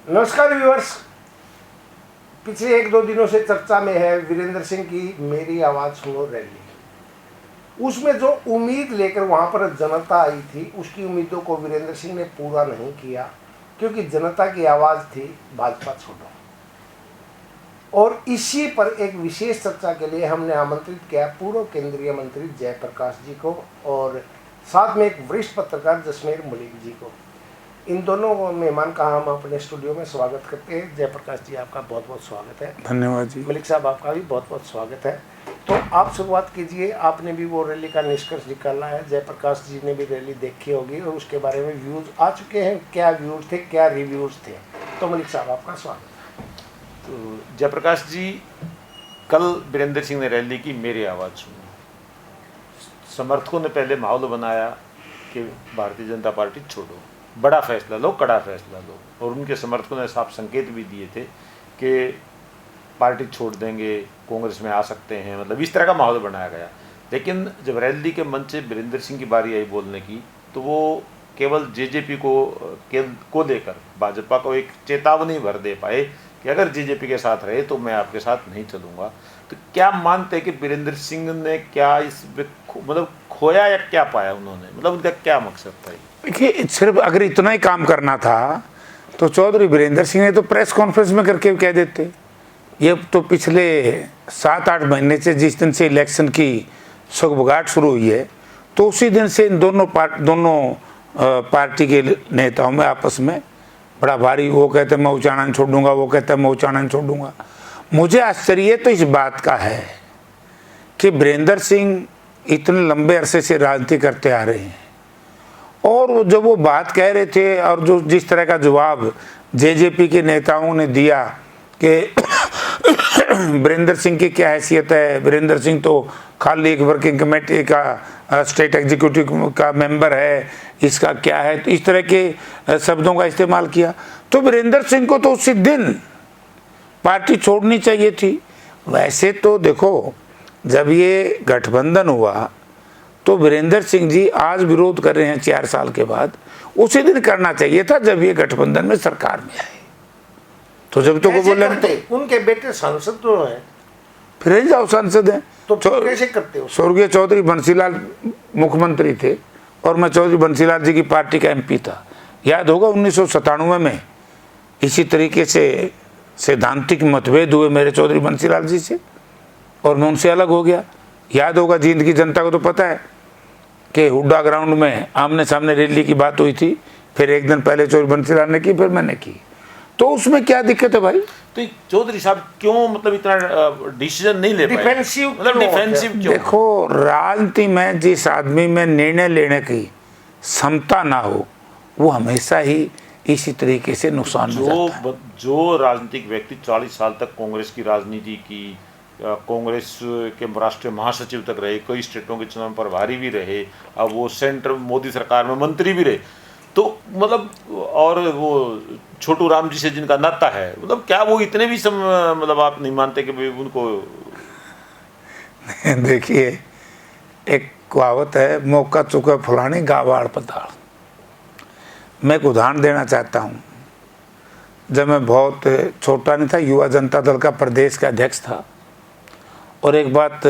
नमस्कार व्यूअर्स। पिछले 1-2 दिनों से चर्चा में है वीरेंद्र सिंह की मेरी आवाज़ सुनो रैली। उसमें जो उम्मीद लेकर वहां पर जनता आई थी, उसकी उम्मीदों को वीरेंद्र सिंह ने पूरा नहीं किया, क्योंकि जनता की आवाज़ थी भाजपा छोड़ो। और इसी पर एक विशेष चर्चा के लिए हमने आमंत्रित किया पूर्व केंद्रीय मंत्री जयप्रकाश जी को और साथ में एक वरिष्ठ पत्रकार जसमेर मलिक जी को। इन दोनों मेहमान का हम अपने स्टूडियो में स्वागत करते हैं। जयप्रकाश जी, आपका बहुत बहुत स्वागत है। धन्यवाद जी। मलिक साहब, आपका भी बहुत बहुत स्वागत है। तो आप शुरुआत कीजिए। आपने भी वो रैली का निष्कर्ष निकाला है, जयप्रकाश जी ने भी रैली देखी होगी और उसके बारे में व्यूज़ आ चुके हैं। क्या व्यूज़ थे, क्या रिव्यूज़ थे? तो मलिक साहब, आपका स्वागत। तो जयप्रकाश जी, कल वीरेंद्र सिंह ने रैली की मेरी आवाज़ सुनो। समर्थकों ने पहले माहौल बनाया कि भारतीय जनता पार्टी छोड़ो, बड़ा फैसला लो, कड़ा फैसला लो, और उनके समर्थकों ने साफ संकेत भी दिए थे कि पार्टी छोड़ देंगे, कांग्रेस में आ सकते हैं, मतलब इस तरह का माहौल बनाया गया। लेकिन जब रैली के मंच से वीरेंद्र सिंह की बारी आई बोलने की, तो वो केवल जेजेपी को लेकर भाजपा को एक चेतावनी भर दे पाए कि अगर जेजेपी के साथ रहे तो मैं आपके साथ नहीं चलूँगा। तो क्या मानते हैं कि वीरेंद्र सिंह ने क्या इस मतलब खोया या क्या पाया उन्होंने, मतलब उनका क्या मकसद था? देखिए, सिर्फ अगर इतना ही काम करना था तो चौधरी वीरेंद्र सिंह ने तो प्रेस कॉन्फ्रेंस में करके कह देते। ये तो पिछले 7-8 महीने से, जिस दिन से इलेक्शन की सुगबुगाहट शुरू हुई है, तो उसी दिन से इन दोनों पार्टी के नेताओं में आपस में बड़ा भारी, वो कहते मैं उच्चारण छोड़ दूंगा, वो कहता मैं उच्चारण छोड़ दूंगा। मुझे आश्चर्य तो इस बात का है कि वीरेंद्र सिंह इतने लंबे अरसे से राजनीति करते आ रहे हैं, और जब वो बात कह रहे थे और जो जिस तरह का जवाब जेजेपी के नेताओं ने दिया कि वीरेंद्र सिंह की क्या हैसियत है, वीरेंद्र सिंह तो खाली एक वर्किंग कमेटी का स्टेट एग्जीक्यूटिव का मेंबर है, इसका क्या है, तो इस तरह के शब्दों का इस्तेमाल किया। तो वीरेंद्र सिंह को तो उसी दिन पार्टी छोड़नी चाहिए थी। वैसे तो देखो, जब ये गठबंधन हुआ तो वीरेंद्र सिंह जी आज विरोध कर रहे हैं 4 साल के बाद, उसी दिन करना चाहिए था जब ये गठबंधन में सरकार में आए। तो जब तो को बोले उनके बेटे सांसद तो है, फिर जाओ सांसद हैं, तो कैसे करते हो? स्वर्गीय चौधरी बंसीलाल मुख्यमंत्री थे और मैं चौधरी बंसीलाल जी की पार्टी का MP था। याद होगा 1997 में इसी तरीके से सैद्धांतिक मतभेद हुए मेरे चौधरी बंसीलाल जी से और मैं उनसे अलग हो गया। याद होगा, जींद की जनता को तो पता है कि हुड्डा ग्राउंड में आमने सामने रैली की बात हुई थी, फिर एक दिन पहले चौधरी बंसीलाल ने की, फिर मैंने की। तो उसमें क्या दिक्कत है भाई? तो चौधरी साहब क्यों मतलब इतना डिसीजन नहीं ले पाए? डिफेंसिव क्यों? देखो, राजनीति में जिस आदमी में निर्णय लेने की क्षमता ना हो, वो हमेशा ही इसी तरीके से नुकसान हो जाता है। जो राजनीतिक व्यक्ति 40 साल तक कांग्रेस की राजनीति की, कांग्रेस के राष्ट्रीय महासचिव तक रहे, कई स्टेटों के चुनाव प्रभारी भी रहे, अब वो सेंटर मोदी सरकार में मंत्री भी रहे, तो मतलब और वो छोटू राम जी से जिनका नाता है, मतलब क्या वो इतने भी मतलब आप नहीं मानते कि भाई उनको? देखिए, एक कहावत है, मौका चुका फुलानी गावाड़ पताड़। मैं एक उदाहरण देना चाहता हूँ। जब मैं बहुत छोटा नहीं था, युवा जनता दल का प्रदेश का अध्यक्ष था, और एक बात,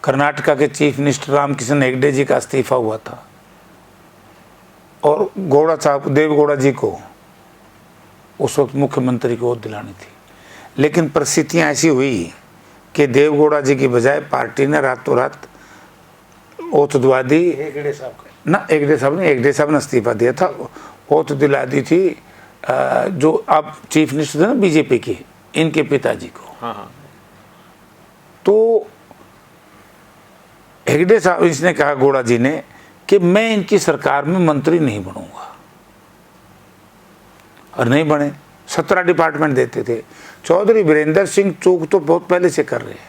कर्नाटका के चीफ मिनिस्टर रामकिशन हेगड़े जी का इस्तीफा हुआ था और गौड़ा साहब, देवगौड़ा जी को उस वक्त मुख्यमंत्री को ओथ दिलानी थी। लेकिन परिस्थितियाँ ऐसी हुई कि देवगौड़ा जी की बजाय पार्टी ने रातों रात ओथ दिला दी। हेगड़े साहब ना, हेगड़े साहब ने इस्तीफा दिया था, ओथ दिला दी थी जो अब चीफ मिनिस्टर थे ना बीजेपी के, इनके पिताजी को। हाँ। तो हेगड़े साहब, इसने कहा गौड़ा जी ने कि मैं इनकी सरकार में मंत्री नहीं बनूंगा, और नहीं बने। 17 डिपार्टमेंट देते थे। चौधरी वीरेंद्र सिंह चूक तो बहुत पहले से कर रहे हैं।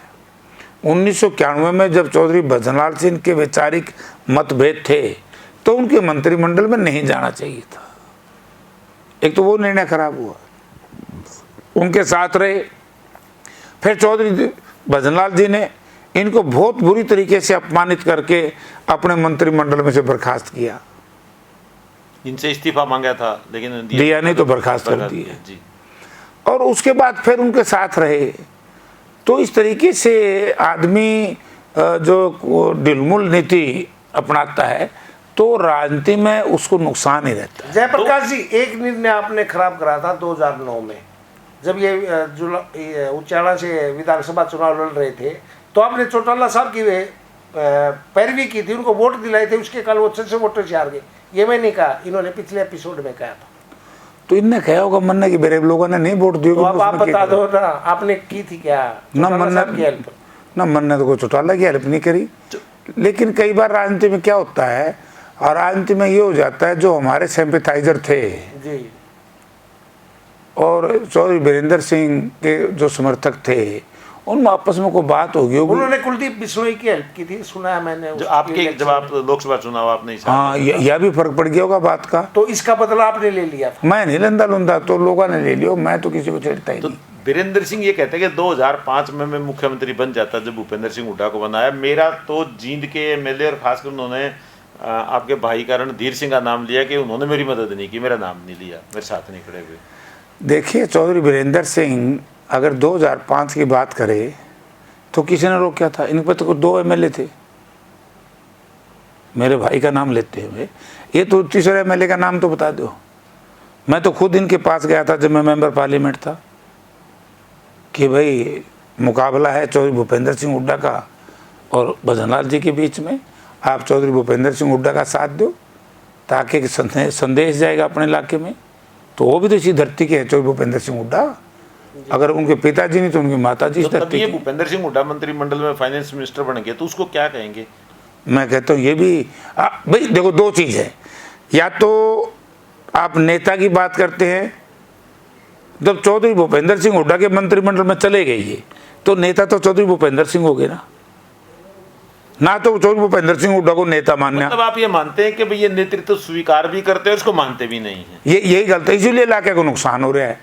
1991 में जब चौधरी भजनलाल सिंह के वैचारिक मतभेद थे तो उनके मंत्रिमंडल में नहीं जाना चाहिए था। एक तो वो निर्णय खराब हुआ, उनके साथ रहे। फिर चौधरी भजनलाल जी ने इनको बहुत बुरी तरीके से अपमानित करके अपने मंत्रिमंडल में से बर्खास्त किया। इनसे इस्तीफा मांगा था लेकिन दिया नहीं तो बर्खास्त कर दिए जी। और उसके बाद फिर उनके साथ रहे। तो इस तरीके से आदमी जो ढिलमुल नीति अपनाता है तो राजनीति में उसको नुकसान ही रहता है। जयप्रकाश जी, एक निर्णय आपने खराब करा था 2009 में, जब ये उचाला से विधानसभा चुनाव लड़ रहे थे, तो आपने चौटाला साहब की पैरवी की थी, उनको वोट दिलाए थे, उसके कल वो 600 वोटों से हार गए। ये मैं नहीं कहा, इन्होंने पिछले एपिसोड में कहा था। तो इनने कहा होगा मन्ना की मेरे लोगों ने नहीं वोट दिया। तो अब आप बता दो ना, आपने की थी क्या ना मन्ना की हेल्प? ना मन्ना तो कोई चौटाला की हेल्प नहीं करी। लेकिन कई बार राजनीति में क्या होता है, और राजनीति में ये हो जाता है, जो हमारे सिंपैथाइजर थे जी और चौधरी वीरेंद्र सिंह के जो समर्थक थे, उनमें आपस में कोई बात होगी। उन्होंने कुलदीप बिश्नोई की हेल्प की थी, सुना है मैंने। जो आपके जब आप लोकसभा चुनाव आपने हाँ, यह भी फर्क पड़ गया होगा बात का। तो इसका बदला आपने ले लिया था? मैं नहीं लंदा लुंदा, तो लोगों ने ले लिया, मैं तो किसी को छेड़ता ही तो नहीं। वीरेंद्र सिंह ये कहते हैं कि 2005 में मैं मुख्यमंत्री बन जाता जब भूपेंद्र सिंह हुड्डा को बनाया। मेरा तो जींद के एमएलए और खासकर उन्होंने आपके भाई का रणधीर सिंह का नाम लिया कि उन्होंने मेरी मदद नहीं की, मेरा नाम नहीं लिया, मेरे साथ नहीं खड़े हुए। देखिए, चौधरी वीरेंद्र सिंह अगर 2005 की बात करे तो किसी ने रोका था? इन पर तो 2 एमएलए थे, मेरे भाई का नाम लेते हुए। ये तो तीसरे एमएलए का नाम तो बता दो। मैं तो खुद इनके पास गया था जब मैं मेंबर पार्लियामेंट था कि भाई मुकाबला है चौधरी भूपेंद्र सिंह हुड्डा का और भजनलाल जी के बीच में, आप चौधरी भूपेंद्र सिंह हुड्डा का साथ दो ताकि संदेश जाएगा अपने इलाके में। तो वो भी तो इसी धरती के हैं, चौधरी भूपेंद्र सिंह हुड्डा। अगर उनके पिताजी नहीं तो उनकी माताजी इस धरती की। भूपेंद्र सिंह हुड्डा मंत्रिमंडल में फाइनेंस मिनिस्टर बन गए तो उसको क्या कहेंगे? मैं कहता हूँ ये भी भाई देखो, 2 चीज़ है। या तो आप नेता की बात करते हैं, जब चौधरी भूपेंद्र सिंह हुड्डा के मंत्रिमंडल में चले गए ये, तो नेता तो चौधरी भूपेंद्र सिंह हो गए ना तो चौधरी भूपेंद्र सिंह हुड्डा को नेता मानना। मतलब आप ये मानते हैं कि भाई ये नेतृत्व स्वीकार भी करते हैं, उसको मानते भी नहीं है? यही गलत है, इसीलिए इलाके को नुकसान हो रहा है।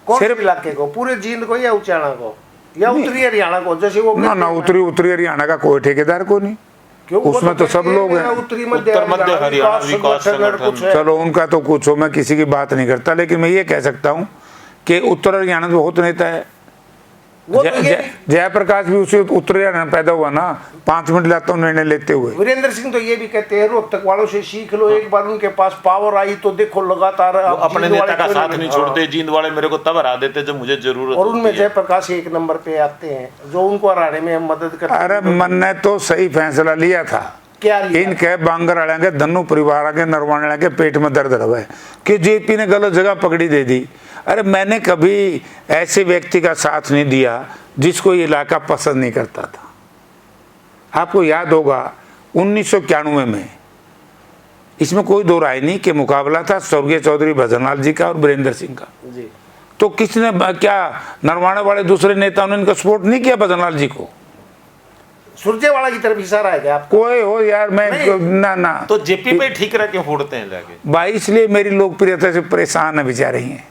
कौन से इलाके को? पूरे जींद को या उचाना को या उत्तरी हरियाणा को? जैसे वो ना उत्तरी हरियाणा का कोई ठेकेदार को नहीं, उसमें तो सब लोग हैं। उत्तरी मध्य हरियाणा विकास संगठन, चलो उनका तो कुछ हो, मैं किसी की बात नहीं करता। लेकिन मैं ये कह सकता हूँ कि उत्तर हरियाणा में बहुत नेता है। जयप्रकाश भी उसी उत्तरी हरियाणा में पैदा हुआ ना, 5 मिनट लाता हूँ निर्णय लेते हुए। वीरेंद्र सिंह तो ये भी कहते हैं रोहतक वालों से सीख लो, एक बार उनके पास पावर आई तो देखो लगातार अपने नेता का साथ नहीं छोड़ते। जींद वाले मेरे को तब हरा देते जब मुझे जरूरत, और उनमें जयप्रकाश 1 नंबर पे आते हैं जो उनको हराने में मदद करते हैं। अरे मन ने तो सही फैसला लिया था। क्या लिया? इनके बांगर के धनु परिवार के नरवाने के पेट में दर्द रहा है कि जेपी ने गलत जगह पकड़ी दे दी। अरे मैंने कभी ऐसे व्यक्ति का साथ नहीं दिया जिसको ये इलाका पसंद नहीं करता था। आपको याद होगा 1991 में, इसमें कोई 2 राय नहीं कि मुकाबला था स्वर्गीय चौधरी भजनलाल जी का और वीरेंद्र सिंह का जी। तो किसने क्या नरवाना वाले दूसरे नेताओं ने इनका सपोर्ट नहीं किया भजनलाल जी को? सुरजेवाला की तरफ इशारा है क्या आपको? कोई हो यार, मैं ना तो जेपी पे ठीक रह के फोड़ते हैं लाके भाई, इसलिए मेरी लोकप्रियता से परेशान है बेचारे हैं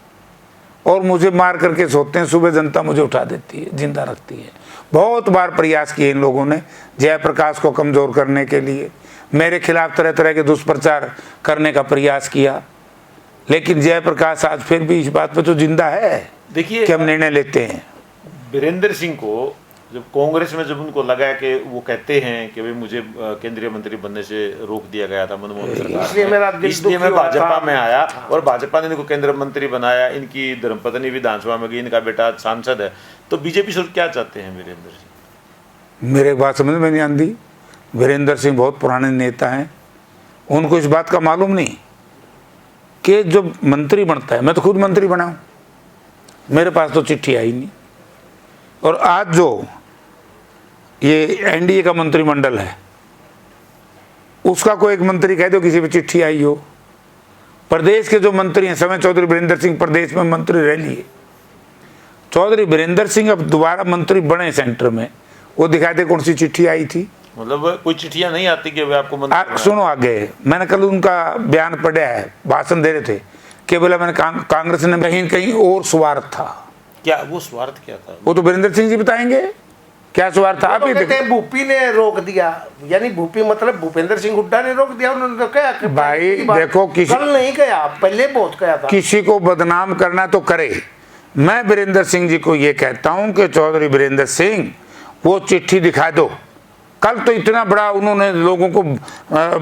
और मुझे मार करके सोते हैं। सुबह जनता मुझे उठा देती है, जिंदा रखती है। बहुत बार प्रयास किए इन लोगों ने जयप्रकाश को कमजोर करने के लिए, मेरे खिलाफ तरह तरह के दुष्प्रचार करने का प्रयास किया, लेकिन जयप्रकाश आज फिर भी इस बात पे तो जिंदा है। देखिए कि हम निर्णय लेते हैं। वीरेंद्र सिंह को जब कांग्रेस में जब उनको लगा कि वो कहते हैं कि भाई मुझे केंद्रीय मंत्री बनने से रोक दिया गया था मनमोहन सरकार, इसलिए मैं भाजपा में आया और भाजपा ने इनको केंद्रीय मंत्री बनाया। इनकी धर्मपत्नी विधानसभा में गई, इनका बेटा सांसद है। तो बीजेपी से क्या चाहते हैं वीरेंद्र सिंह? मेरे एक बात समझ में नहीं आती। वीरेंद्र सिंह बहुत पुराने नेता हैं, उनको इस बात का मालूम नहीं कि जब मंत्री बनता है, मैं तो खुद मंत्री बना हूँ, मेरे पास तो चिट्ठी आई नहीं। और आज जो ये एनडीए का मंत्रिमंडल है, उसका कोई एक मंत्री कह दो किसी पे चिट्ठी आई हो। प्रदेश के जो मंत्री हैं, समय चौधरी वीरेंद्र सिंह प्रदेश में मंत्री रह लिए। चौधरी वीरेंद्र सिंह अब दोबारा मंत्री बने सेंटर में, वो दिखा दे कौन सी चिट्ठी आई थी। मतलब कोई चिट्ठियां नहीं आती कि वे आपको मंत्री सुनो आगे, मैंने कल उनका बयान पढ़ा है, भाषण दे रहे थे कि बोला मैंने कांग्रेस ने कहीं कहीं और स्वार्थ था। क्या वो स्वार्थ क्या था? वो तो वीरेंद्र सिंह जी बताएंगे। क्या स्वार्थ था? आप तो ही कहते हैं भूपी ने रोक दिया, यानी भूपी मतलब भूपेंद्र सिंह हुड्डा ने रोक दिया। उन्होंने तो कहा कि भाई की बात देखो, कल नहीं कहा, पहले बहुत कहा था। किसी को बदनाम करना तो करे। मैं वीरेंद्र सिंह जी को ये कहता हूं कि चौधरी वीरेंद्र सिंह वो चिट्ठी दिखा दो। कल तो इतना बड़ा उन्होंने लोगों को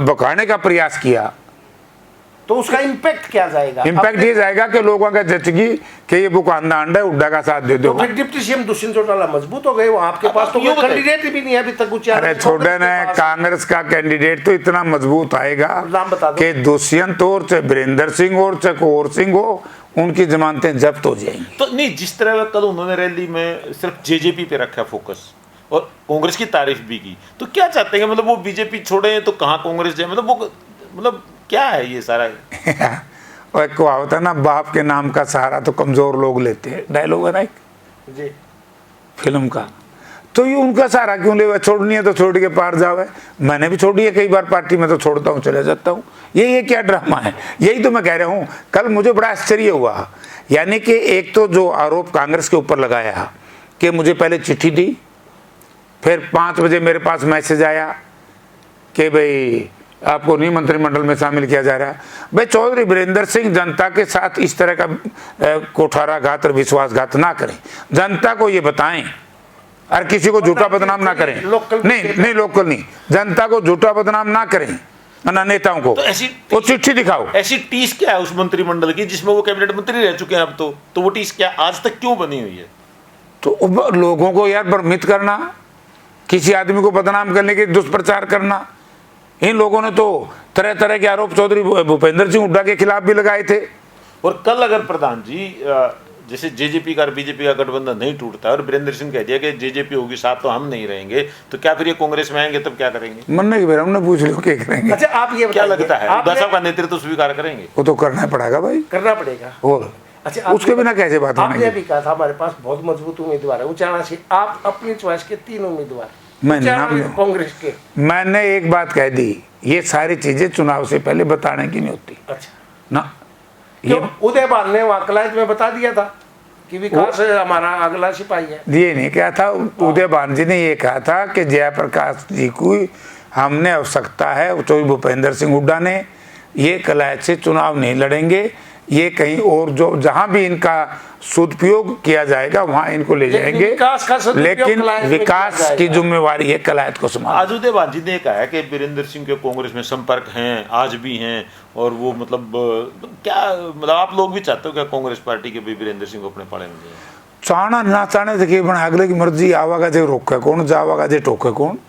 भगाने का प्रयास किया, तो उसका इम्पैक्ट क्या जाएगा? इम्पैक्ट ये जाएगा कि लोगों का जचगी कि ये बुक अंडा अंडा हुड्डा का साथ दे दो। तो फिर डिप्टी सीएम दुष्यंत चौटाला मजबूत हो गए। वो आपके पास तो कोई कैंडिडेट भी नहीं है अभी तक। अरे छोड़े न, कांग्रेस का कैंडिडेट तो इतना मजबूत आएगा नाम बता दो कि दुष्यंत और चाहे वीरेंद्र सिंह और चाहे कोर सिंह हो, उनकी जमानतें जब्त हो जाएंगी। तो नहीं, जिस तरह कल उन्होंने रैली में सिर्फ जेजेपी पे रखा फोकस और कांग्रेस की तारीफ भी की, तो क्या चाहते हैं? मतलब वो बीजेपी छोड़े तो कहाँ कांग्रेस जाए? मतलब वो मतलब क्या है ये सारा? और एक कहावत है ना, बाप के नाम का सहारा तो कमजोर लोग लेते हैं, डायलॉग है ना एक जी फिल्म का। तो ये उनका सहारा क्यों ले? छोड़नी है तो छोड़ के पार जावे। मैंने भी छोड़ी है कई बार पार्टी में, तो छोड़ता हूँ चले जाता हूँ। ये क्या ड्रामा है? यही तो मैं कह रहा हूँ। कल मुझे बड़ा आश्चर्य हुआ, यानी कि एक तो जो आरोप कांग्रेस के ऊपर लगाया कि मुझे पहले चिट्ठी दी, फिर 5 बजे मेरे पास मैसेज आया कि भाई आपको नहीं मंत्रिमंडल में शामिल किया जा रहा है। भाई चौधरी वीरेंद्र सिंह जनता के साथ इस तरह का कोठाराघात और विश्वासघात ना करें, जनता को ये बताएं और किसी को झूठा बदनाम ना करें। नहीं लोकल नहीं, जनता को झूठा बदनाम ना करें ना नेताओं को। तो ऐसी वो चिट्ठी दिखाओ। ऐसी टीस क्या है उस मंत्रिमंडल की जिसमें वो कैबिनेट मंत्री रह चुके हैं अब? तो वो टीस क्या आज तक क्यों बनी हुई है? तो लोगों को यार भ्रमित करना, किसी आदमी को बदनाम करने के दुष्प्रचार करना, इन लोगों ने तो तरह तरह के आरोप चौधरी भूपेंद्र सिंह हुड्डा के खिलाफ भी लगाए थे। और कल अगर प्रधान जी जैसे जेजेपी का और बीजेपी का गठबंधन नहीं टूटता और वीरेंद्र सिंह कह दिया कि जेजेपी होगी साथ तो हम नहीं रहेंगे, तो क्या फिर ये कांग्रेस में आएंगे? तब क्या करेंगे? मन नहीं मेरा, हमने पूछ लिया क्या करेंगे। अच्छा आप ये क्या लगता है आप हुड्डा का नेतृत्व स्वीकार करेंगे? वो तो करना पड़ेगा भाई, करना पड़ेगा। और अच्छा उसके बिना कैसे बात आपने बनेगी? अभी कहा था हमारे पास बहुत मजबूत उम्मीदवार है उचाणा से, आप अपनी चॉइस के 3 उम्मीदवार मैं उचाणा नाम कांग्रेस के। मैंने एक बात कह दी, ये सारी चीजें चुनाव से पहले बताने की नहीं होती अच्छा ना। क्यों? उदय भान ने वहाँ कलायत में बता दिया था कि विकास हमारा अगला सिपाही है। ये नहीं कहा था, उदय भान जी ने ये कहा था कि जयप्रकाश जी को हमने आवश्यकता है। चौधरी भूपेंद्र सिंह हुड्डा ने ये कलायत से चुनाव नहीं लड़ेंगे, ये कहीं और जो जहां भी इनका सदुपयोग किया जाएगा वहां इनको ले जाएंगे, लेकिन विकास की जिम्मेवारी है कलायत को संभालना। आज उदय भान जी ने कहा है कि वीरेंद्र सिंह के कांग्रेस में संपर्क हैं, आज भी हैं, और वो मतलब क्या मतलब आप लोग भी चाहते हो क्या कांग्रेस पार्टी के भी वीरेंद्र सिंह को अपने पाले में ले? चाहना ना चाहने से बना अगले की मर्जी, आवागा जे रोके कौन, जावागा जे टोके कौन।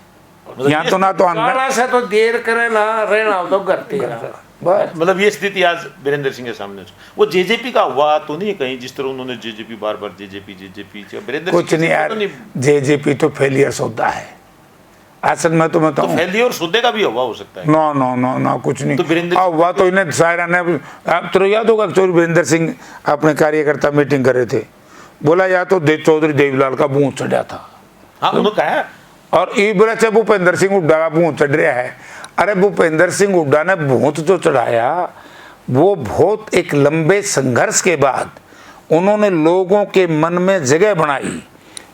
यहाँ तो ना तो काला से तो देर करे ना रहना हो तो घर तेरा। मतलब ये स्थिति आज वीरेंद्र सिंह के सामने वो जेजेपी का हुआ तो नहीं कहीं, जिस तरह उन्होंने जेजेपी बार बार जेजेपी वीरेंद्र कुछ नहीं यार, जेजेपी तो फेलियर सौदा है असल में। तो मैं तो फेलियर सौदे का भी हुआ हो सकता है। नो नो नो नो कुछ नहीं तो हुआ। तो इन्हें सायरा ने, आप तो याद होगा चौधरी वीरेंद्र सिंह अपने कार्यकर्ता मीटिंग कर रहे थे, बोला या तो चौधरी देवीलाल का बूंद चढ़ा था। हाँ उन्होंने कहा, और ये बोला चाहे भूपेंद्र सिंह हुड्डा का बूंद चढ़ रहा है। अरे भूपेंद्र सिंह हुड्डा ने भूत जो चढ़ाया वो बहुत एक लंबे संघर्ष के बाद उन्होंने लोगों के मन में जगह बनाई,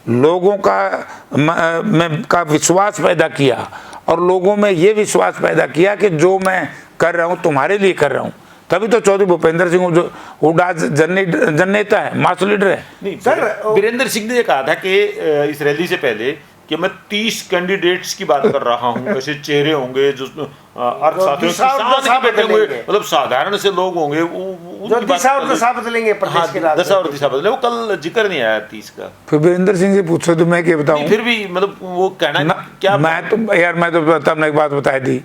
लोगों का विश्वास पैदा किया, और लोगों में ये विश्वास पैदा किया कि जो मैं कर रहा हूँ तुम्हारे लिए कर रहा हूँ। तभी तो चौधरी भूपेंद्र सिंह हुड्डा जननेता है, मास लीडर है। नहीं सर, वीरेंद्र सिंह ने कहा था कि इस रैली से पहले कि मैं 30 कैंडिडेट्स की बात कर रहा हूँ, ऐसे चेहरे होंगे जो अर्थशास्त्रियों बैठे होंगे, मतलब साधारण से लोग होंगे, दिशा बदलेंगे, दशा और दिशा बदले। वो कल जिक्र नहीं आया 30 का। फिर वीरेंद्र सिंह से पूछो तो मैं क्या बताऊं? फिर भी मतलब वो कहना क्या, मैं तो तब एक बात बताई दी,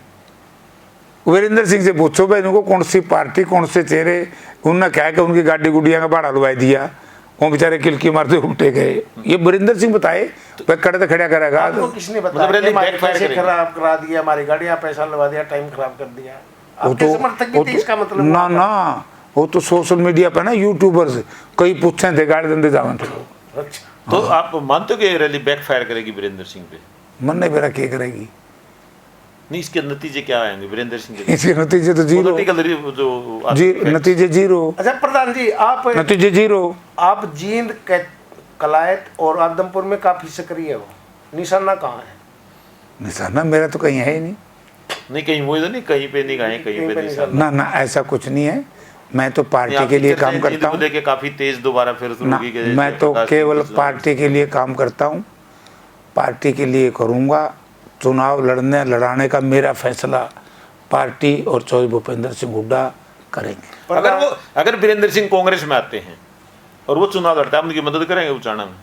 वीरेंद्र सिंह से पूछो भाई उनको कौन सी पार्टी कौन से चेहरे, उन्होंने कहा कि उनकी गाड़ी गुड़िया का भाड़ा लुवा दिया, वो बेचारे किलकी मारते उल्टे गए। ये वीरेंद्र सिंह बताए, भाई कड़े तो खड़ा करेगा। आपको किसने बताया? हमारे पैसे खराब करा दिया, हमारी गाड़ियां पैसा लगा दिया, टाइम खराब कर दिया। आपके समर्थक भी थे, इसका मतलब ना ना, वो तो सोशल मीडिया पे ना यूट्यूबर्स कई पूछे थे गाड़ी धंधे जावन। अच्छा, तो आप मानते हो कि रैली बैकफायर करेगी वीरेंद्र सिंह पे? मन नहीं मेरा क्या करेगी। नहीं, इसके नतीजे क्या आएंगे वीरेंद्र सिंह के? इसके नतीजे तो जीरो, नतीजे जीरो। अच्छा प्रधान जी, आप नतीजे जीरो। आप जींद कलायत और आदमपुर में काफी सक्रिय हो, निशाना कहाँ है? निशाना मेरा तो कहीं है ही नहीं। नहीं कहीं वो तो नहीं, कहीं पे नहीं गए, कहीं पे नहीं। ना ना ऐसा कुछ नहीं है। मैं तो पार्टी के लिए काम करता हूँ। लेके काफी तेज दोबारा फिर शुरू ना, की गई। मैं तो केवल पार्टी के लिए काम करता हूँ, पार्टी के लिए करूँगा। चुनाव लड़ाने का मेरा फैसला पार्टी और चौधरी भूपेंद्र सिंह हुड्डा करेंगे। अगर वीरेंद्र सिंह कांग्रेस में आते हैं और वो चुनाव लड़ता है, आप उनकी मदद करेंगे उचाना में?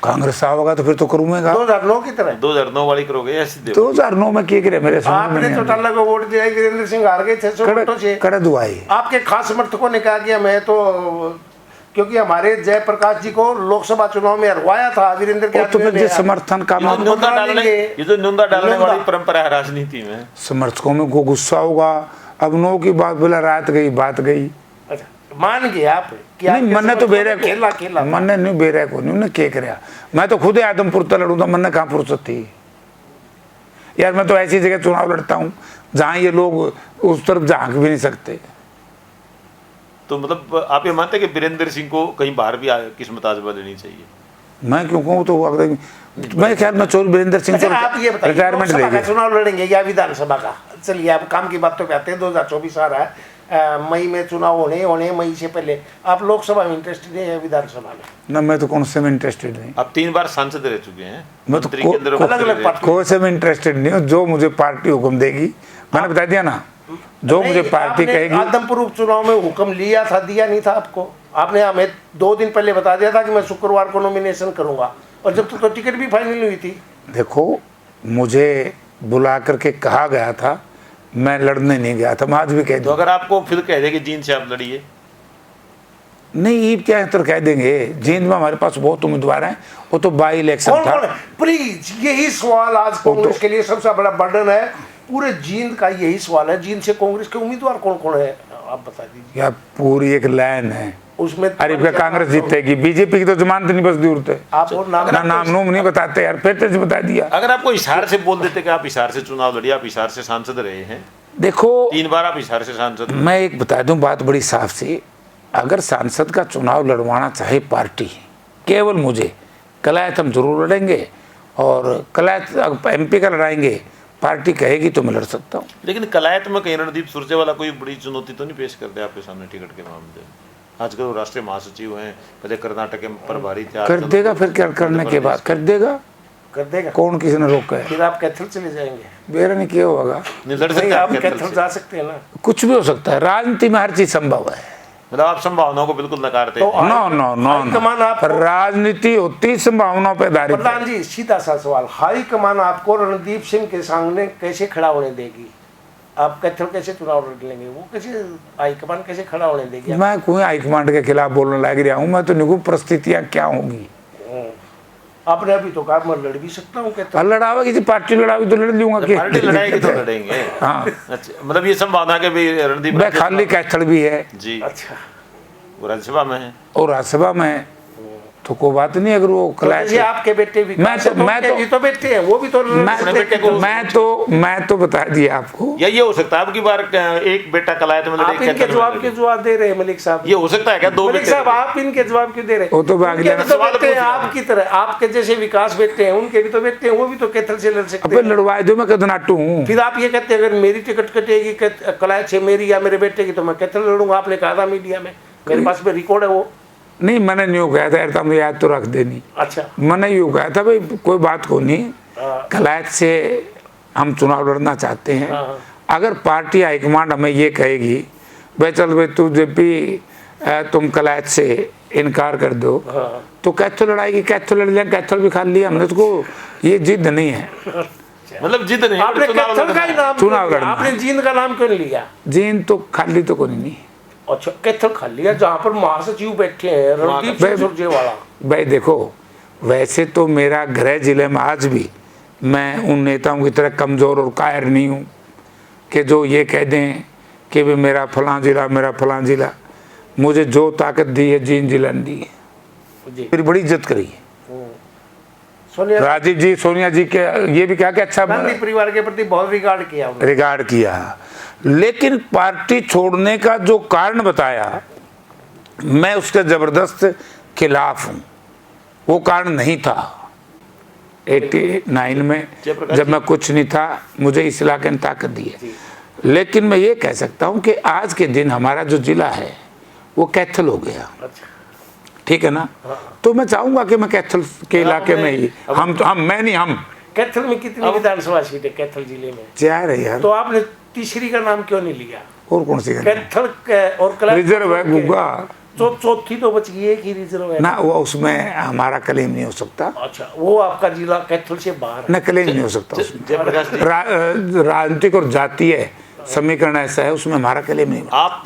कांग्रेस होगा तो फिर तो करूँगा। 2009 की तरह 2009 वाली करोगे या सीधे? 2009 में किए करे मेरे आपने चौटाला को वोट दिया, वीरेंद्र सिंह हार गए 600 वोटों से। कड़े दुआई आपके खास समर्थकों ने कहा कि मैं तो, क्योंकि हमारे जयप्रकाश जी को लोकसभा चुनाव में हरवाया था वीरेंद्र के, तो फिर समर्थन का ये जो न्यूनता डालने वाली परंपरा है राजनीति में, समर्थकों में को गुस्सा होगा। अब नो की बात बोला, रात गई बात गई। अच्छा, मान गए आप नहीं, मन तो बेरे खेला खेला मन नहीं बेरे को नहीं उन्हें के कराया। मैं तो खुद ही आदमपुर तक लड़ूंगा, मन ने कहाँ फुर्सत थी यार। मैं तो ऐसी जगह चुनाव लड़ता हूँ जहाँ ये लोग उस तरफ झांक भी नहीं सकते। तो मतलब आप ये मानते हैं कि वीरेंद्र सिंह को कहीं बाहर भी किस्मत आजमा लेनी चाहिए? मैं क्यों कहूँ, तो अगर मैं ख्याल में चौधरी वीरेंद्र सिंह अच्छा, आप ये बताइए, रिटायरमेंट लोकसभा का लेंगे चुनाव लड़ेंगे या विधानसभा का? चलिए आप काम की बातों पे आते हैं। 2024 आ रहा है, मई में चुनाव होने मई से पहले आप लोकसभा में इंटरेस्टेड है या विधानसभा में? ना, मैं तो कौन से में इंटरेस्टेड नहीं। आप 3 बार सांसद रह चुके हैं, मैं तो अलग-अलग पार्टी कोई से में इंटरेस्टेड नहीं हूँ। जो मुझे पार्टी हुक्म देगी, मैंने बता दिया ना, जो मुझे पार्टी कहेगी। आदमपुर उपचुनाव में हुक्म लिया था, दिया नहीं था आपको? आपने हमें 2 दिन पहले बता दिया था कि मैं शुक्रवार को नॉमिनेशन करूंगा, और जब तो टिकट भी फाइनल हुई थी। देखो, मुझे बुला करके कहा गया था, मैं लड़ने नहीं गया था। मैं आज भी कह दूं, तो अगर आपको फिर कह दे कि जींद से आप लड़िए? नहीं, ईद क्या है तो कह देंगे। जींद में हमारे पास बहुत उम्मीदवार हैं, वो तो बाई इलेक्शन था। प्लीज, यही सवाल आज कांग्रेस के लिए सबसे बड़ा बर्डन है। पूरे जींद का यही सवाल है, जींद से कांग्रेस के उम्मीदवार कौन कौन है, आप बता दीजिए। या पूरी एक लाइन है उसमें, अरे कांग्रेस जीतेगी, बीजेपी की तो जमानत नहीं बस दूर थे। आप और नाम नूम नहीं बताते यार, फिर तो बता दिया। अगर आपको हिसार से बोल देते कि आप हिसार से चुनाव लड़िए, आप हिसार से सांसद रहे हैं, देखो 3 बार आप हिसार से सांसद। मैं एक बता दूं बात बड़ी साफ सी, अगर सांसद का चुनाव लड़वाना चाहे पार्टी, केवल मुझे, कलायत हम जरूर लड़ेंगे, और कलायत MP का लड़ाएंगे, पार्टी कहेगी तो मैं लड़ सकता हूँ। लेकिन कलायत में कहीं रणदीप सुरजेवाला कोई बड़ी चुनौती तो नहीं पेश करते आपके सामने टिकट के मामले में? आजकल वो राष्ट्रीय महासचिव हैं, पहले कर्नाटक के प्रभारी थे। कर देगा, फिर क्या करने के बाद कर देगा, कौन किसी ने रोका है? फिर आप कैथल चले जाएंगे? मेरा नहीं क्या होगा, नहीं लड़ सकते आप आप कैथल जा सकते हैं ना। कुछ भी हो सकता है, राजनीति में हर चीज संभव है। मतलब आप संभावनाओं को बिल्कुल नकारते हैं? नो नो नो, राजनीति होती संभावनाओं पर आधारित। प्रधान जी, सीधा सा सवाल, हाईकमान आपको रणदीप सिंह के सामने कैसे खड़ा होने देगी? आप कैथल कैसे चुनाव लड़ लेंगे? वो कैसे हाईकमान कैसे खड़ा होने देगी? मैं कोई हाईकमांड के खिलाफ बोलने लग रहा हूँ, मैं तो निगु परिस्थितियाँ क्या होंगी। आपने अभी तो कहा मैं लड़ भी सकता हूँ, कहता लड़ावेगी जी, पार्टी लड़ावी तो लड़ लूंगा। पार्टी लड़ाएगी तो लड़ेंगे। हाँ, अच्छा, मतलब ये संभावना के भी रणदीप खाली कैथल भी है जी। अच्छा, वो राज्यसभा में है और राज्यसभा में है, तो कोई बात नहीं। अगर वो तो आपके बेटे भी, मैं तो बेटे हैं, वो भी तो मैं तो बता दिया आपको। या ये हो सकता है आपकी बार एक बेटा कलायत में लड़े? इनके जवाब के जवाब दे रहे हैं मलिक साहब। ये हो सकता है क्या 2 बेटे? साहब आप इनके जवाब क्यों दे रहे हैं? वो तो बेटे हैं आपकी तरह, आपके जैसे विकास बेटे हैं, उनके भी तो बेटे हैं, वो भी तो कैथल से लड़ सकते हैं। लड़वाए दो, मैं कदनाटू हूँ। फिर आप ये कहते हैं अगर मेरी टिकट कटेगी कलायत से, मेरी या मेरे बेटे की, तो मैं कैथल लड़ूंगा। आपने कहा था मीडिया में, मेरे पास में रिकॉर्ड है वो। नहीं, मैंने नहीं कहा था यार, तुम याद तो रख देनी। अच्छा, मैंने यूँ कहा था भाई कोई बात को नहीं, कलायत से हम चुनाव लड़ना चाहते हैं। अगर पार्टी हाईकमांड हमें ये कहेगी भाई चल भाई तू जब भी तुम कलायत से इनकार कर दो, तो कैथल लड़ाएगी, कैथल लड़ लिया, कैथल भी खा लिया हमने। तो ये जिद नहीं है, मतलब जिद नहीं। आपने कैथल का ही नाम चुनाव लड़ना, आपने जींद का नाम क्यों लिया? जींद तो खाली तो कोई नहीं। अच्छा, कैथल खा लिया जहाँ पर महासचिव बैठे हैं रणदीप सिंह सुरजेवाला। भाई देखो, वैसे तो मेरा गृह जिले में आज भी मैं उन नेताओं की तरह कमज़ोर और कायर नहीं हूँ कि जो ये कह दें कि भाई मेरा फलां जिला, मेरा फलां जिला। मुझे जो ताकत दी है जींद जिला ने दी है, मेरी बड़ी इज्जत करी है। सोनिया, राजीव जी, सोनिया जी के ये भी क्या कि अच्छा गांधी परिवार के प्रति बहुत रिगार्ड किया। लेकिन पार्टी छोड़ने का जो कारण बताया, मैं उसके जबरदस्त खिलाफ हूं। वो कारण नहीं था। 89 में जयप्रकाश जब जी। मैं कुछ नहीं था, मुझे इस इलाके ने ताकत दी है। लेकिन मैं ये कह सकता हूँ कि आज के दिन हमारा जो जिला है वो कैथल हो गया, अच्छा, ठीक है ना। तो मैं चाहूंगा कि मैं कैथल के इलाके में ही मैं नहीं हम कैथल में कितनी विधानसभा सीट है कैथल जिले में? 4 है यार। तो आपने तीसरी का नाम क्यों नहीं लिया? और कौन सी कैथल और कला रिजर्व है गुग्गा तो चौथी तो बच गई, एक ही रिजर्व है ना, वो उसमें हमारा क्लेम नहीं हो सकता अच्छा, वो आपका जिला कैथल से बाहर है। ना, क्लेम नहीं हो सकता उसमें। जयप्रकाश जी, राजनीतिक और जातीय समीकरण ऐसा है, उसमें हमारा क्लेम नहीं। आप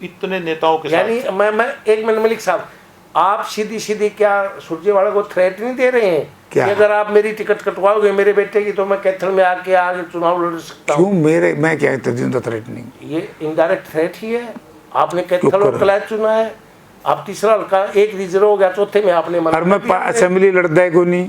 इतने नेताओं के साथ यानी मैं एक मिनट मलिक साहब, आप सीधी सीधी क्या सुरजेवाला को थ्रेट नहीं दे रहे हैं क्या? कि अगर आप मेरी टिकट कटवाओगे मेरे बेटे की तो मैं कैथल में आगे चुनाव लड़ सकता हूँ? क्यों मैं क्या थ्रेटनिंग? ये इनडायरेक्ट थ्रेट ही है। आपने कैथल क्यों और करो? कलायत चुना है, आप तीसरा हल्का, एक रिजर्व हो गया, चौथे में आपने मना और मैं कर दिया। असेंबली लड़ता है को नहीं,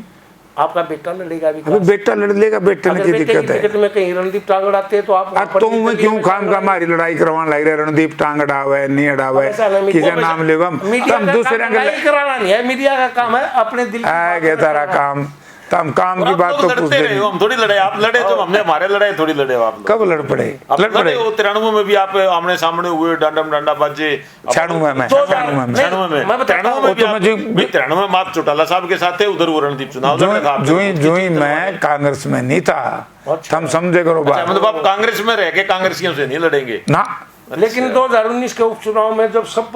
आपका बेटा लड़ेगा अभी विकास। बेटा लड़ लेगा, बेटे ने अगर की बेटे की दिक्कत टिकट है। में कहीं रणदीप टांगड़ आते हैं तो आप वहाँ पर तो मैं दिल्ली क्यों में खाम का हमारी लड़ाई करवाने लग रहे? रणदीप टांग अड़ावे नहीं अड़ावे, ऐसा नहीं, किसी वो नाम ले हम मीडिया का दूसरे काम लड़ाई कराना नहीं है, मीडिया का काम है अपने दिल की बात गया तारा करना। काम, तम काम और की आप बात लोग तो लड़ते पूछते रहे हो, नहीं। हम थोड़ी लड़े, आप लड़े तो हमने हमारे लड़ाई थोड़ी लड़े हो आप लोग। कब लड़ पड़े? आप लड़ लड़े पड़े हो 93 में भी आप आमने सामने हुए, डांडा बाजे। 96 में, 2000 96 में। 93 मैं बताता हूँ, में भी तो आप- मुझे- भी 93 में आप चौटाला साहब के साथ थे, उधर वो रणदीप चुनाव लड़ रहा था आप लोग। जो ही मैं कांग्रेस में नहीं था, अच्छा। हम समझे करो अच्छा, बात मतलब आप कांग्रेस में रह के कांग्रेसियों से नहीं लड़ेंगे? ना। लेकिन 2019 के उपचुनाव में जब सब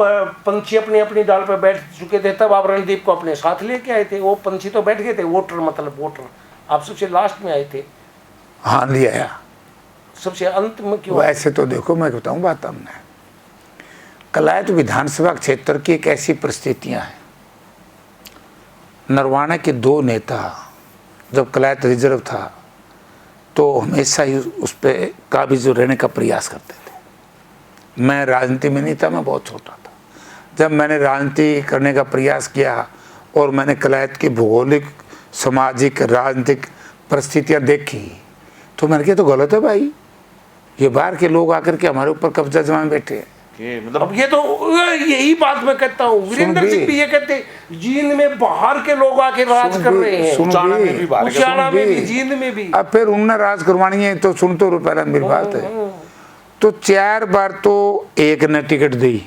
पंछी अपनी अपनी डाल पर बैठ चुके थे तब आप रणदीप को अपने साथ लेके आए थे। वो पंछी तो बैठ गए थे, वोटर मतलब वोटर आप सबसे लास्ट में आए थे, हाँ ले आया। सबसे अंत में क्यों? वैसे तो देखो मैं बताऊं बात, हमने कलायत विधानसभा क्षेत्र की एक ऐसी परिस्थितियां हैं, नरवाना के 2 नेता जब कलायत रिजर्व था तो हमेशा ही उस पर काबिज रहने का प्रयास करते थे। मैं राजनीति में नहीं था, मैं बहुत छोटा था जब मैंने राजनीति करने का प्रयास किया और मैंने कलायत की भौगोलिक, सामाजिक, राजनीतिक परिस्थितियां देखी तो मैंने कहा तो गलत है भाई, ये बाहर के लोग आकर के हमारे ऊपर कब्जा जमाए बैठे हैं। कि अब मतलब ये तो यही बात मैं कहता हूँ, वीरेंद्र सिंह भी ये कहते जींद में बाहर के लोग आके राज कर रहे हैं, उचाना में भी बाहर के उचाना में भी, सुन भी। जींद में भी। अब फिर उनने राज करवानी है तो सुन तो पहले मेरी बात है। तो 4 बार तो एक ने टिकट दी,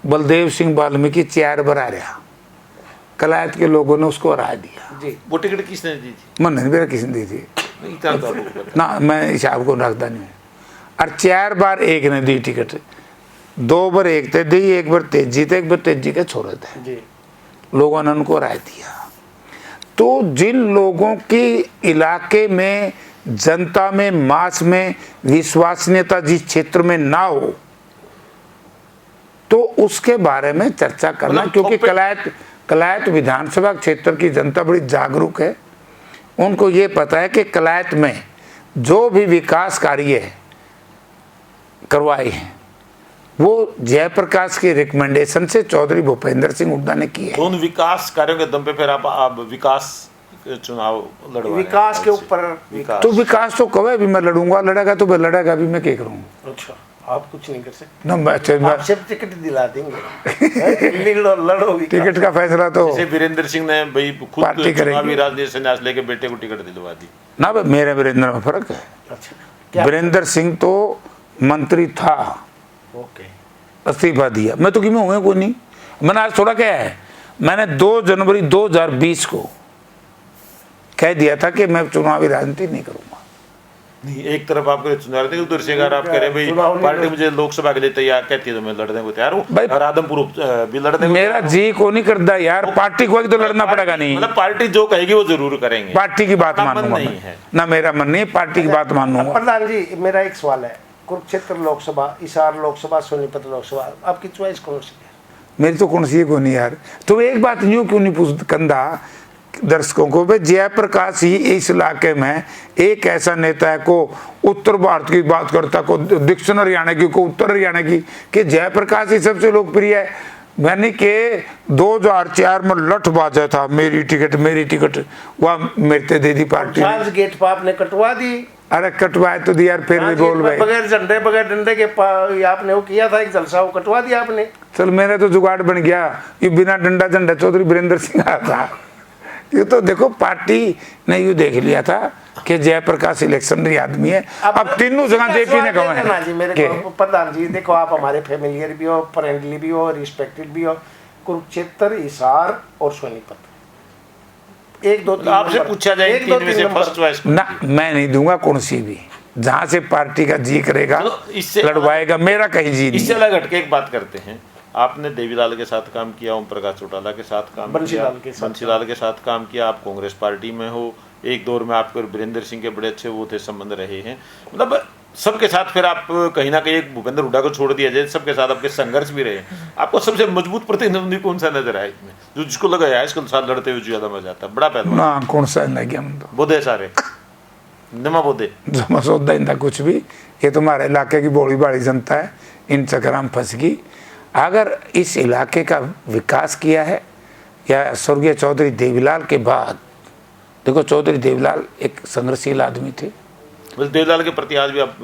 बलदेव सिंह वाल्मीकि 4 बार आ रहा, कलायत के लोगों ने उसको हरा दिया। जी, वो टिकट किसने दी थी? मन नहीं मेरा किसने दी थी नहीं, इतना तो आपको पता है। ना, मैं हिसाब को रखता नहीं हूँ। और 4 बार एक ने दी टिकट, 2 बार एक ते दी, 1 बार तेजी थे, 1 बार तेजी के छोड़े थे, जी, लोगों ने उनको राय दिया। तो जिन लोगों की इलाके में, जनता में, मास में विश्वसनीयता जिस क्षेत्र में ना हो तो उसके बारे में चर्चा करना, मतलब क्योंकि थोपे- कलायत विधानसभा क्षेत्र की जनता बड़ी जागरूक है। उनको ये पता है कि कलायत में जो भी विकास कार्य करवाए हैं वो जयप्रकाश की रिकमेंडेशन से चौधरी भूपेंद्र सिंह हुड्डा ने किए हैं। तो उन विकास कार्यों के दम पे फिर आप विकास चुनाव लड़वा रहे हैं। विकास के ऊपर विकास तो विकास तो कभी भी मैं लड़ूंगा, लड़ेगा तो मैं लड़ेगा भी, मैं क्या करूँ अच्छा, आप कुछ नहीं कर सकते, ना। मैं आप सिर्फ टिकट दिला देंगे लड़ो विकास। टिकट का फैसला तो जैसे वीरेंद्र सिंह ने भाई खुद पार्टी करेगी। चुनावी राजनीति संन्यास लेके बेटे को टिकट दिलवा दी। ना भाई, मेरे वीरेंद्र में फर्क है। अच्छा, क्या? वीरेंद्र सिंह तो मंत्री था, ओके, इस्तीफा दिया, मैं तो कि मैं हुए कोई नहीं। मैंने आज थोड़ा क्या है, मैंने 2 जनवरी 2020 को कह दिया था कि मैं चुनावी राजनीति नहीं करूंगा। नहीं, एक तरफ आप चुनाव थे, उधर से अगर आप कह रहे भाई चुनाव नहीं पार्टी मुझे लोकसभा के लिए तैयार कहती है तो मैं लड़ने को तैयार हूँ, भाई- और आदमपुर भी लड़ने को मेरा जी को नहीं करता यार, पार्टी को तो लड़ना पड़ेगा नहीं। मतलब पार्टी जो कहेगी वो जरूर करेंगे। पार्टी की बात अपना मन मानूंगा नहीं मैं। है। ना मेरा मन नहीं, पार्टी की बात मानूंगा। प्रधान जी मेरा एक सवाल है, कुरुक्षेत्र लोकसभा, हिसार लोकसभा, सोनीपत लोकसभा, आपकी चॉइस कौन सी है? मेरी तो कौन सी है को नहीं यार। तो एक बात यूं क्यों नहीं पूछ कंधा दर्शकों को, भाई जयप्रकाश ही इस इलाके में एक ऐसा नेता है को उत्तर भारत की बात करता, को दक्षिण हरियाणा की, को उत्तर हरियाणा की, कि जयप्रकाश ही सबसे लोकप्रिय है। मैंने के 2004 में लठ बाजा था, मेरी टिकट, वह मेरे दे दी पार्टी ने। चार्ज गेट पर आपने कटवा दी, अरे कटवाए तो दी यार, फिर भी बोल भाई। बगैर झंडे बगैर डंडे के आपने वो किया था एक जलसा, वो कटवा दिया आपने। चल मेरा तो जुगाड़ बन गया, ये बिना डंडा झंडा चौधरी वीरेंद्र सिंह आया था, ये तो देखो पार्टी ने यू देख लिया था कि जयप्रकाश इलेक्शनरी आदमी है। अब तीनों जगह जेपी ने कहा ना जी मेरे को प्रधान जी, देखो आप हमारे फैमिलियर भी हो, फ्रेंडली भी हो, रिस्पेक्टेड भी हो। कुरुक्षेत्र, हिसार और सोनीपत, 1 2 3 आपसे पूछा जाए तीन में से फर्स्ट चॉइस ना, मैं नहीं दूंगा कौन सी भी, जहां से पार्टी का जी करेगा इससे लड़वाएगा, मेरा कहीं जी नहीं इससे है। अलग हटके एक बात करते हैं। आपने देवीलाल के साथ काम किया, ओम प्रकाश चौटाला के साथ काम किया, बंसीलाल के साथ काम किया, आप कांग्रेस पार्टी में हो, एक दौर में आपके वीरेंद्र सिंह के बड़े अच्छे वो थे संबंध रहे हैं, मतलब सबके साथ फिर आप कहीं ना कहीं एक भूपेंद्र हुड्डा को छोड़ दिया जाए, सबके साथ आपके संघर्ष भी रहे। आपको सबसे मजबूत प्रतिद्वंदी कौन सा नजर आया इसमें, जो जिसको लगा है इसके साथ लड़ते हुए ज्यादा मजा आता है? बड़ा पहलवान ना कौन सा नहीं गया हम तो बोधे सारे नमा बोधे जमा सौदा इंदा कुछ भी, ये तुम्हारे इलाके की बड़ी बड़ी जनता है, इन चक्कर में फंस गई। अगर इस इलाके का विकास किया है या स्वर्गीय चौधरी देवीलाल के बाद, देखो चौधरी देवीलाल एक संघर्षशील आदमी थे। बस देवीलाल के प्रति आज भी आप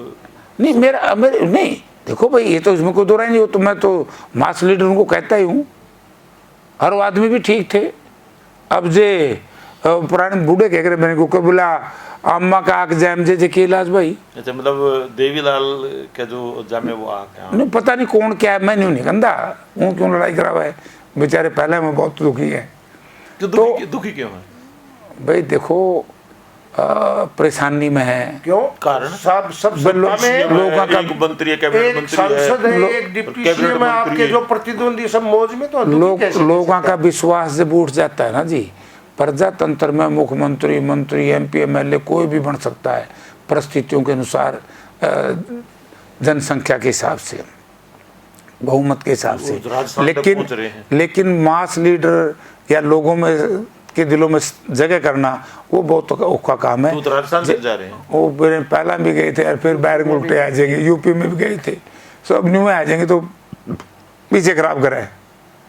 नहीं मेरे नहीं, देखो भाई ये तो इसमें कोई दो राय नहीं हो, तो मैं तो मास लीडर उनको कहता ही हूँ, हर आदमी भी ठीक थे। अब जे पुराने बूढ़े कह रहे मैंने को बोला अम्मा का आग जैम जे के इलाज भाई। अच्छा, मतलब देवीलाल का जो जामे वो आग नहीं पता नहीं कौन क्या है, मैं नहीं कंधा वो क्यों लड़ाई करा हुआ है बेचारे, पहले में बहुत दुखी है। दुखी क्यों है भाई देखो परेशानी में है, क्यों कारण सब लोगों का एक मंत्री है, कैबिनेट एक मंत्री सांसद है, है, एक डिप्टी सीएम है, आपके जो प्रतिद्वंदी सब मौज में, तो लोगों का विश्वास जब उठ जाता है ना जी, प्रजातंत्र में मुख्यमंत्री, मंत्री, MP, MLA कोई भी बन सकता है परिस्थितियों के अनुसार, जनसंख्या के हिसाब से, बहुमत के हिसाब से। लेकिन मास लीडर या लोगों में के दिलों में जगह करना वो बहुत औखा काम है। राजस्थान से जा रहे हैं वो पहला भी गए थे और फिर बैरंग उल्टे आ जाएंगे, यूपी में भी गए थे, सब न्यू में आ जाएंगे तो पीछे खराब करे,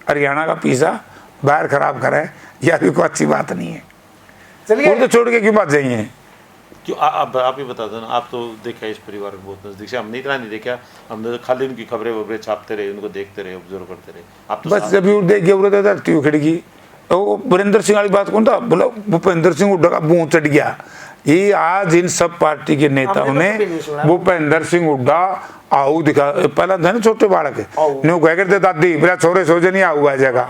हरियाणा का पीछा बाहर खराब करे, यह भी कोई अच्छी बात नहीं है। चलिए तो छोड़ के क्यों बात जाइए? क्यों आप ही बता दो ना, आप तो देखा इस परिवार को बहुत नजदीक से, हमने इतना नहीं देखा, हमने तो खाली उनकी खबरें वबरें छापते रहे, उनको देखते रहे, ऑब्जर्व करते रहे। आप तो बस जब देख गए खिड़की, वो वीरेंद्र सिंह वाली बात कौन था, बोला भूपेंद्र सिंह हुड्डा का मुंह चढ़ गया। ये आज इन सब पार्टी के नेताओं ने भूपेंद्र सिंह हुड्डा आऊ दिखा, पहला था ना छोटे बालक न्यू कह करते दादी बोला छोरे सोचे नहीं आऊगा जगह,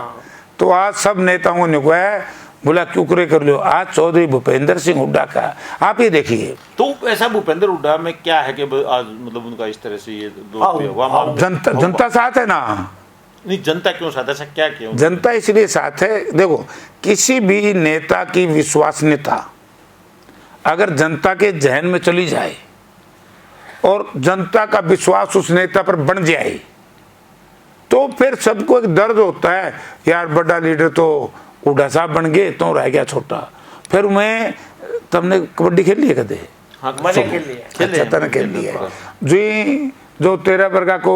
तो आज सब नेताओं ने कहा बोला क्यों करे कर लो। आज चौधरी भूपेंद्र सिंह हुड्डा का आप ये देखिए, तो ऐसा भूपेंद्र हुड्डा में क्या है कि आज मतलब उनका इस तरह से ये जनता साथ है ना। नहीं, जनता क्यों साथ, ऐसा क्या क्यों? जनता इसलिए साथ है, देखो किसी भी नेता की विश्वसनीयता अगर जनता के जहन में चली जाए और जनता का विश्वास उस नेता पर बन जाए, तो फिर सबको एक दर्द होता है, यार बड़ा लीडर तो हुड्डा साहब बन गए तो रह गया छोटा। फिर मैं तुमने कबड्डी खेल ली है कदे? हाँ, मैंने खेल लिया, खेल लिया जी, जो तेरा वर्गा को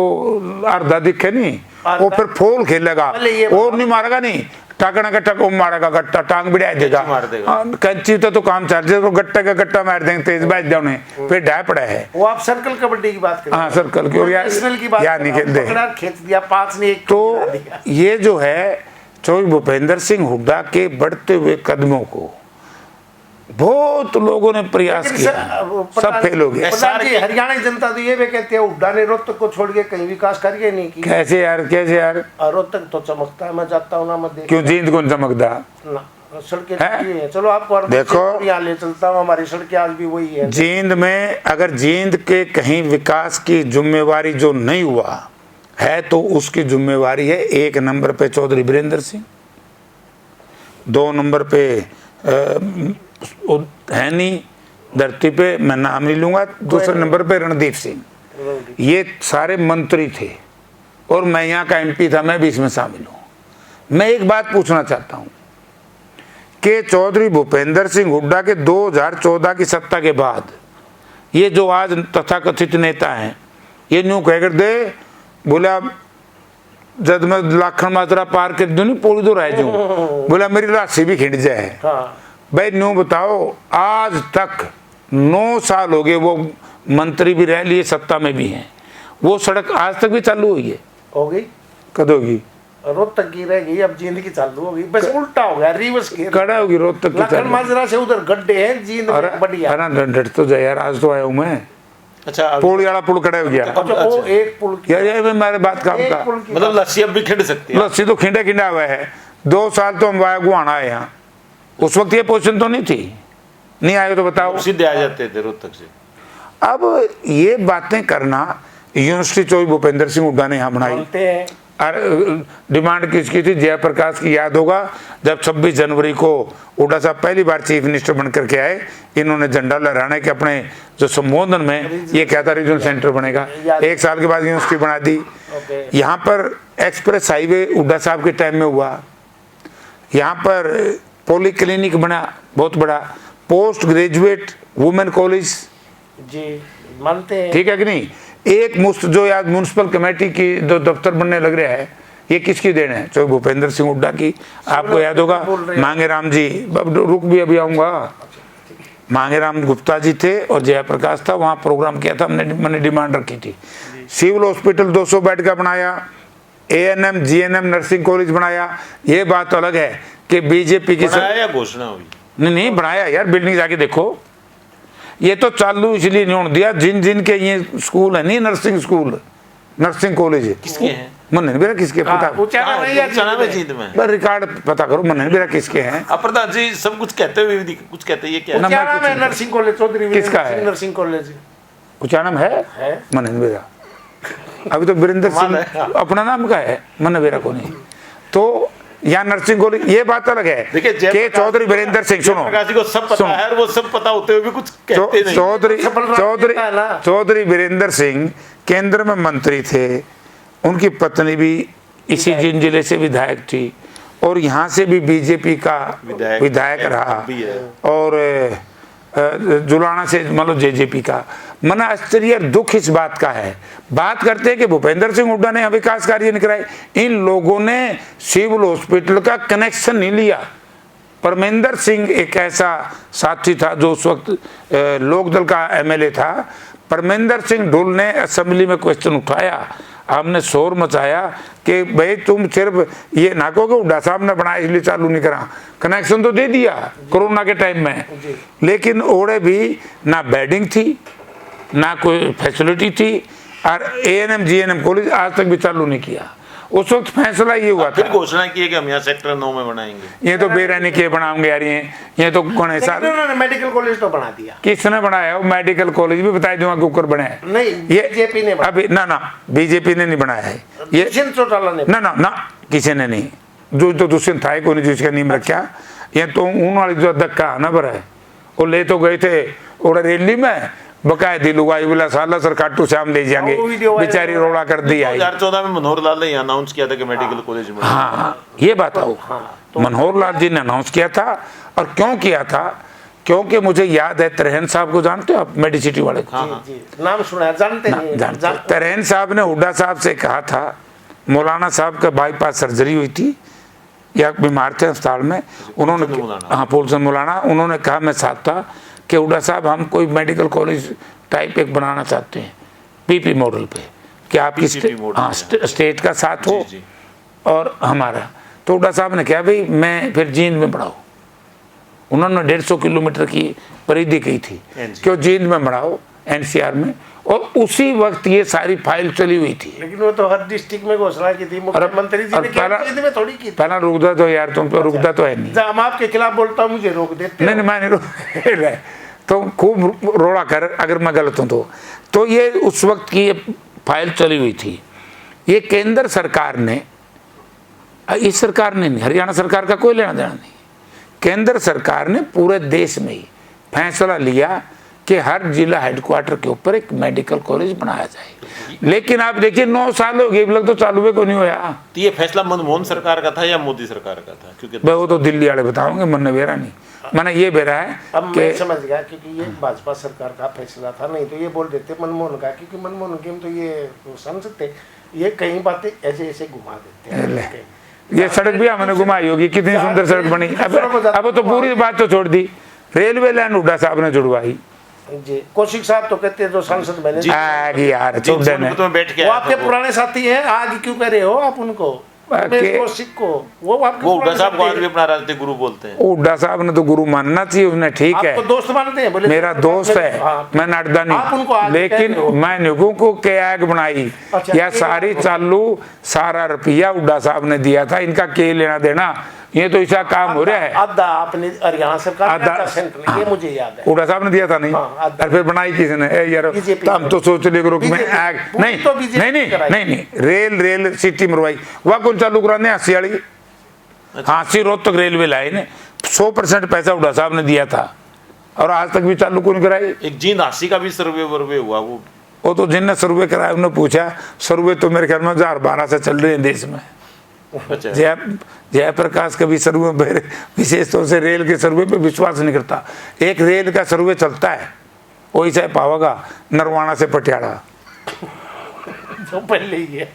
अर्धा दिखे नहीं वो फिर फोल खेलेगा और नहीं मारेगा, नहीं टाकना का टक मारेगा, गट्टा टांग बिड़ा देगा, कंची तो काम चल जाए तो गट्टा का गट्टा मार देंगे, तेज बाज जाने फिर ढाई पड़ा है। वो आप सर्कल कबड्डी की बात कर रहे हैं? हाँ सर्कल की, और यार नहीं खेलते, खींच दिया 5 ने 1 तो ये जो है चौधरी भूपेंद्र सिंह हुड्डा के बढ़ते हुए कदमों को बहुत लोगों ने प्रयास किया, सब फेल हो गया। हरियाणा की जनता तो ये भी कहती है हुड्डा ने रोहतक को छोड़ के कहीं विकास करके नहीं की। कैसे यार, कैसे यार? रोहतक तो चमकता है, मैं जाता हूँ ना, मैं देख क्यों जींद कौन चमकदा ना, सड़कें है? चलो आपको देखो यहाँ ले चलता हूँ, हमारी सड़कें आज भी वही है। जींद में अगर जींद के कहीं विकास की जिम्मेवारी जो नहीं हुआ है तो उसकी जिम्मेवारी है 1 नंबर पे चौधरी वीरेंद्र सिंह, 2 नंबर पे है नहीं धरती पे, मैं नाम नहीं लूंगा, दूसरे नंबर पे रणदीप सिंह। ये सारे मंत्री थे और मैं यहाँ का MP था, मैं भी इसमें शामिल हूँ। मैं एक बात पूछना चाहता हूँ कि चौधरी भूपेंद्र सिंह हुड्डा के 2014 की सत्ता के बाद ये जो आज तथाकथित नेता हैं, ये न्यू कह कर दे बोला जब मैं लाखन मात्रा पार कर दूं पोड़ी तो रह जाऊं, बोला मेरी राशि भी खिंच जाए। भाई न्यू बताओ, आज तक 9 साल हो गए, वो मंत्री भी रह लिए, सत्ता में भी हैं, वो सड़क आज तक भी चालू हुई है? हो गई, कद होगी? रोहतक की रह गई, अब जींद की चालू हो गई, बस उल्टा हो गया, रिवर्स गियर। कड़ा होगी रोहतक की लखन चालू। माजरा से उधर गड्ढे हैं, जींद में बढ़िया। अरे डट तो जाए यार, आज तो आया हूँ मैं। अच्छा पुल वाला पुल खड़ा हो गया अच्छा, वो एक पुल की, यार, ये मेरे बात काम एक का। पुल की मतलब लस्सी अब भी खिंड सकती है। लस्सी तो खिंडा खिंडा हुआ है। 2 साल तो हम वाया गुआना है यहाँ, उस वक्त ये पोजीशन तो नहीं थी, नहीं आए तो बताओ। सीधे आ जाते थे रोहतक से। अब ये बातें करना, यूनिवर्सिटी 24 भूपेंद्र सिंह हुड्डा ने यहाँ बनाई। बोलते हैं और डिमांड किसकी थी? जयप्रकाश की याद होगा, जब 26 जनवरी को हुड्डा साहब पहली बार चीफ मिनिस्टर बन करके आए, इन्होंने झंडा लहराने के अपने जो संबोधन में ये क्या था, रीजनल सेंटर बनेगा। 1 साल के बाद यूनिवर्सिटी बना दी। यहाँ पर एक्सप्रेस हाईवे हुड्डा साहब के टाइम में हुआ। यहाँ पर पॉली क्लिनिक बना बहुत बड़ा, पोस्ट ग्रेजुएट वुमेन कॉलेज, जी, मानते हैं। ठीक है कि नहीं। एक मुफ्त जो आज म्यूनसिपल कमेटी की जो दफ्तर बनने लग रहा है, ये किसकी देन है? जो भूपेंद्र सिंह हुड्डा की। आपको याद होगा मांगेराम जी, रुक भी अभी आऊंगा, मांगेराम गुप्ता जी थे और जयप्रकाश था, वहाँ प्रोग्राम किया था, मैंने डिमांड रखी थी। सिविल हॉस्पिटल 200 बेड का बनाया, ANM GNM नर्सिंग कॉलेज बनाया। ये बात अलग है कि बीजेपी की बनाया या घोषणा हुई? नहीं बनाया यार, बिल्डिंग जाके देखो। ये तो चालू इसलिए नहीं होने दिया, जिन जिन के ये स्कूल है नहीं, नर्सिंग स्कूल, नर्सिंग कॉलेज किसके हैं? मन नहीं मेरा किसके पता, जींद में बस रिकॉर्ड पता करो, मन नहीं मेरा किसके हैं। अब प्रधान जी सब कुछ कहते हुए भी कुछ कहते हैं, ये क्या है? नंबर क्या नाम है? नर्सिंग कॉलेज, चौधरी किसका है? नर्सिंग कॉलेज कुछ नाम है मन नहीं मेरा। अभी तो वीरेंद्र सिंह अपना नाम का है, मन मेरा को नहीं। तो यहाँ नर्सिंग कॉलेज, ये बात अलग है कि चौधरी वीरेंद्र सिंह, सुनो, प्रकाश जी को सब पता है और वो सब पता होते हुए भी कुछ कहते नहीं। चौधरी वीरेंद्र सिंह केंद्र में मंत्री थे, उनकी पत्नी भी इसी जिन जिले से विधायक थी और यहाँ से भी बीजेपी का विधायक रहा, और जुलाना से मतलब जेजेपी का। मना आश्चर्य दुख इस बात का है, बात करते हैं कि भूपेंद्र सिंह हुड्डा ने विकास कार्य नहीं कराए, इन लोगों ने सिविल हॉस्पिटल का कनेक्शन नहीं लिया। परमेंद्र सिंह एक ऐसा साथी था जो उस वक्त लोकदल का MLA था। परमेंद्र सिंह ढुल ने असेंबली में क्वेश्चन उठाया, हमने शोर मचाया कि भाई तुम सिर्फ ये ना कहो कि हुड्डा साहब ने बनाया इसलिए चालू नहीं करा, कनेक्शन तो दे दिया कोरोना के टाइम में, लेकिन ओड़े भी ना बेडिंग थी ना कोई फैसिलिटी थी, और ANM GNM कॉलेज आज तक भी चालू नहीं किया। उस वक्त फैसला ये हुआ फिर था, घोषणा की है कि हम यहाँ सेक्टर 9 में बनाएंगे। ये तो बेरहनी के बनाऊंगे यार, ये तो कौन है साहब, उन्होंने मेडिकल कॉलेज तो बना दिया। किसने बनाया? वो मेडिकल कॉलेज भी बता दूंगा कि ऊपर बने हैं। नहीं, बीजेपी ने अभी ना बीजेपी ने नहीं बनाया है ये, दुष्यंत चौटाला ने। ना किसी ने नहीं, जो तो दुष्यंत था कोई नहीं जिसका नीम रखा। ये तो ऊन वाली जो धक्का ना पर है, वो ले तो गए थे और रैली में बकायदी लुगाई बोला साला सर काटू श्याम ले जाएंगे, बेचारी रोड़ा कर दी आई। 2014 में मनोहर लाल ने अनाउंस किया था कि मेडिकल कॉलेज में। हाँ ये बात हो, मनोहर लाल जी ने अनाउंस किया था। और क्यों किया था? क्योंकि मुझे याद है तरहेन साहब को जानते हो आप, मेडिसिटी वाले को? जी, नाम सुना है, जानते नहीं। तरहेन साहब ने हुड्डा साहब से कहा था, मौलाना साहब का बाईपास सर्जरी हुई थी या बीमार थे अस्पताल में, उन्होंने, हाँ पोलसन मौलाना, उन्होंने कहा मैं साथ था कि हुड्डा साहब हम कोई मेडिकल कॉलेज टाइप एक बनाना चाहते हैं PP मॉडल पे, कि आपकी स्टेट का साथ हो और हमारा। तो हुड्डा साहब ने कहा भाई मैं फिर जींद में बढ़ाओ, उन्होंने 150 किलोमीटर की परिधि की थी कि जींद में बढ़ाओ NCR में, और उसी वक्त ये सारी फाइल चली हुई थी। लेकिन वो तो हर डिस्ट्रिक्ट में घोषणा की थी, मुख्यमंत्री जी ने जींद में थोड़ी की। पहला रुकदा तो यार तुम तो रुकदा तो है नहीं, हम आपके खिलाफ बोलता हूँ मुझे रोक देते। नहीं मैं नहीं रोक तो खूब रोड़ा कर अगर मैं गलत हूँ तो ये उस वक्त की ये फाइल चली हुई थी। ये केंद्र सरकार ने, इस सरकार ने नहीं, हरियाणा सरकार का कोई लेना देना नहीं, केंद्र सरकार ने पूरे देश में ही फैसला लिया कि हर जिला हेडक्वार्टर के ऊपर एक मेडिकल कॉलेज बनाया जाए। लेकिन आप देखिए 9 साल हो गए, अब लग तो चालू में को नहीं होया। तो ये फैसला मनमोहन सरकार का था या मोदी सरकार का था? क्योंकि वो तो दिल्ली वाले बताओगे, मन ने बेरा नहीं, मैंने ये बेरा है। अब मैं समझ गया क्योंकि ये भाजपा सरकार का फैसला था, नहीं तो ये बोल देते मनमोहन का, क्योंकि मनमोहन के तो ये समझ सकते, ये कई बातें ऐसे ऐसे घुमा देते हैं। ये सड़क भी हमने घुमाई होगी, कितनी सुंदर सड़क बनी। अब तो पूरी बात तो छोड़ दी, रेलवे लाइन हुड्डा साहब ने जुड़वाई जी। कौशिक साहब तो कहते हैं जो सांसद बने यार तो बैठ के वो आपके पुराने साथी हैं, आज क्यों कह रहे हो आप उनको? रमेश कौशिक को वो आपके वो हुड्डा साहब को आज पुराने भी अपना राजनीतिक गुरु बोलते हैं। हुड्डा साहब ने तो गुरु मानना चाहिए, उसने ठीक है, आपको दोस्त मानते हैं? बोले मेरा दोस्त है, हाँ। मैं नड्डा आप उनको नहीं, आज लेकिन कह रहे हो। मैं निगों को क्या बनाई अच्छा, या सारी चालू सारा रुपया हुड्डा साहब ने दिया था, इनका क्या लेना देना, ये तो ऐसा काम हो रहा है। आधा आपने हरियाणा सरकार ने, आधा- आधा सेंटर ने, ये मुझे याद है। हुड्डा साहब ने दिया था नहीं, हाँ, आधा- और फिर बनाई किसने? ए यार बीजेपी तो हम तो सोच ले करो कि मैं बीजेपी आग पूरी नहीं तो बीजेपी नहीं नहीं कराई। नहीं नहीं रेल सिटी मरवाई, वह कौन चालू कराने? हांसी वाली, हांसी रोहतक रेलवे लाइन 100% पैसा हुड्डा साहब ने दिया था, और आज तक भी चालू कौन कराई? एक जींद हांसी का भी सर्वे वर्वे हुआ, वो तो जिनने सर्वे कराया उन्होंने पूछा, सर्वे तो मेरे ख्याल में 2012 से चल रहे हैं देश में। अच्छा जयप्रकाश कभी सर्वे पे, विशेष तौर से रेल के सर्वे पे विश्वास नहीं करता। एक रेल का सर्वे चलता है, वही चाहे पावागा नरवाना से पटियाला, जो पहले ही है।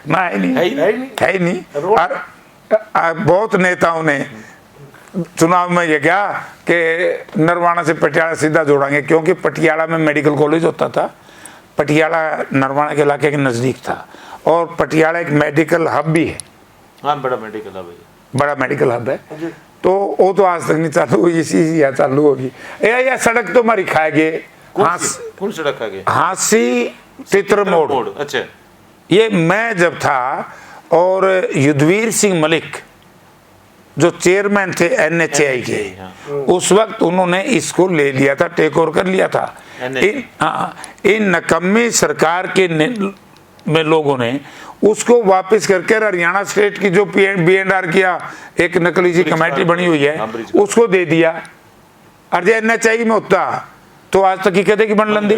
ना है नहीं, है ही है ही नहीं। है ही नहीं। रोड- और बहुत नेताओं ने चुनाव में ये कहा कि नरवाना से पटियाला सीधा जोड़ेंगे, क्योंकि पटियाला में मेडिकल कॉलेज होता था, पटियाला नरवाना के इलाके के नज़दीक था, और पटियाला एक मेडिकल हब भी है, हाँ बड़ा मेडिकल है भैया। बड़ा मेडिकल हब है। जी। तो वो तो आज तक नहीं चालू हुई, इसी यहाँ चालू होगी। या सड़क तो हमारी खाएगे, कौन सड़क आगे? हांसी तितर मोड़। अच्छा ये मैं जब था, और युद्धवीर सिंह मलिक जो चेयरमैन थे NHAI के, हाँ। उस वक्त उन्होंने इसको ले लिया था, टेक ओवर कर लिया था। इन नकम्मी सरकार के में लोगों ने उसको वापस करके हरियाणा स्टेट की जो B&R किया, एक नकली सी कमेटी बनी हुई है, उसको दे दिया। और जो NHAI में होता तो आज तक की कहते कि बन लंदी,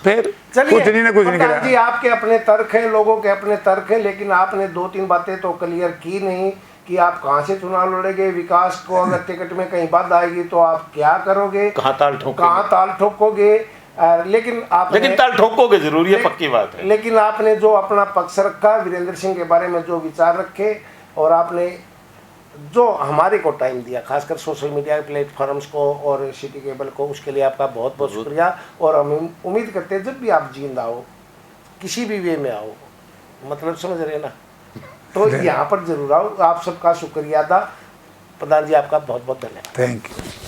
फिर चलिए, कुछ नहीं ना कुछ नहीं प्रधान जी, करा। आपके अपने तर्क हैं, लोगों के अपने तर्क हैं, लेकिन आपने 2-3 बातें तो क्लियर की नहीं कि आप कहां से चुनाव लड़ेंगे, विकास को अगर टिकट में कहीं बात आएगी तो आप क्या करोगे, कहाँ ताल ठोकोगे? कहाँ ताल ठोकोगे। लेकिन ताल ठोकोगे जरूरी है, पक्की बात है। लेकिन आपने जो अपना पक्ष रखा, वीरेंद्र सिंह के बारे में जो विचार रखे, और आपने जो हमारे को टाइम दिया, खासकर सोशल मीडिया प्लेटफॉर्म्स को और सिटी केबल को, उसके लिए आपका बहुत बहुत शुक्रिया। और हम उम्मीद करते हैं जब भी आप जींद आओ, किसी भी वे में आओ, मतलब समझ रहे ना, तो यहाँ पर जरूर आओ। आप सबका शुक्रिया था प्रधान जी, आपका बहुत बहुत धन्यवाद। Thank you.